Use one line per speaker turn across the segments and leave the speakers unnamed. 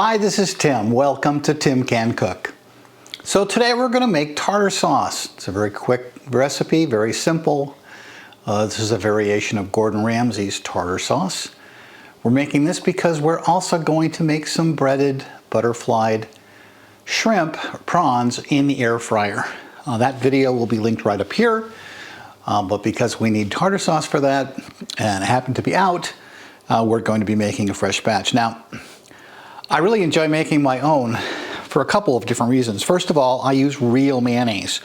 Hi, this is Tim. Welcome to Tim Can Cook. So today we're going to make tartar sauce. It's a very quick recipe, very simple. This is a variation of Gordon Ramsay's tartar sauce. We're making this because we're also going to make some breaded butterflied shrimp or prawns in the air fryer. That video will be linked right up here, but because we need tartar sauce for that and it happened to be out, we're going to be making a fresh batch. Now, I really enjoy making my own for a couple of different reasons. First of all, I use real mayonnaise.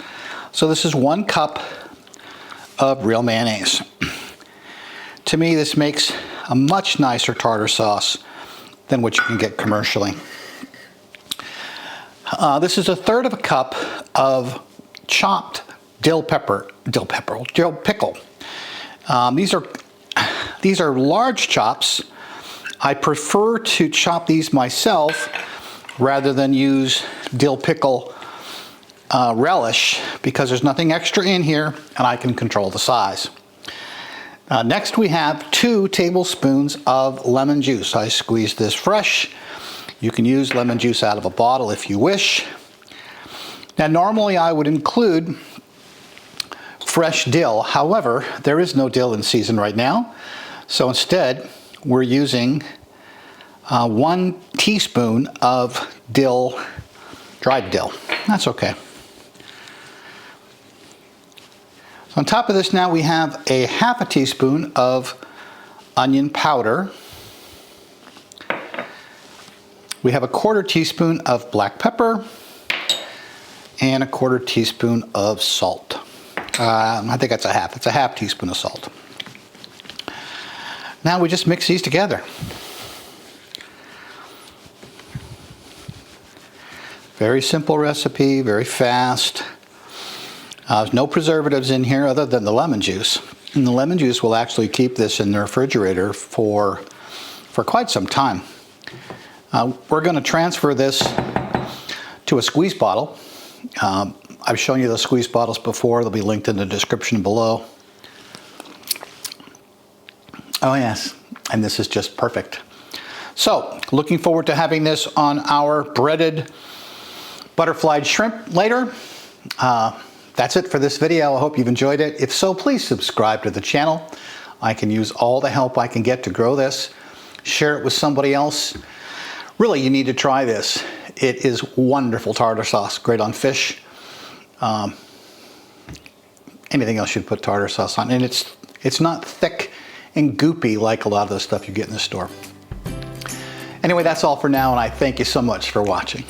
So this is 1 cup of real mayonnaise. To me, this makes a much nicer tartar sauce than what you can get commercially. This is 1/3 cup of chopped dill pickle. These are large chops. I prefer to chop these myself rather than use dill pickle relish because there's nothing extra in here and I can control the size. Next we have 2 tablespoons of lemon juice. I squeezed this fresh. You can use lemon juice out of a bottle if you wish. Now normally I would include fresh dill. However, there is no dill in season right now. So instead we're using 1 teaspoon of dill, dried dill. That's okay. So on top of this now we have a 1/2 teaspoon of onion powder. We have a 1/4 teaspoon of black pepper and a 1/4 teaspoon of salt. I think that's it's a 1/2 teaspoon of salt. Now we just mix these together. Very simple recipe, very fast. There's no preservatives in here other than the lemon juice. And the lemon juice will actually keep this in the refrigerator for quite some time. We're going to transfer this to a squeeze bottle. I've shown you the squeeze bottles before. They'll be linked in the description below. Oh yes, and this is just perfect. So, looking forward to having this on our breaded butterflied shrimp later. That's it for this video. I hope you've enjoyed it. If so, please subscribe to the channel. I can use all the help I can get to grow this. Share it with somebody else. Really, you need to try this. It is wonderful tartar sauce, great on fish. Anything else you'd put tartar sauce on. And it's not thick and goopy like a lot of the stuff you get in the store. Anyway, that's all for now, and I thank you so much for watching.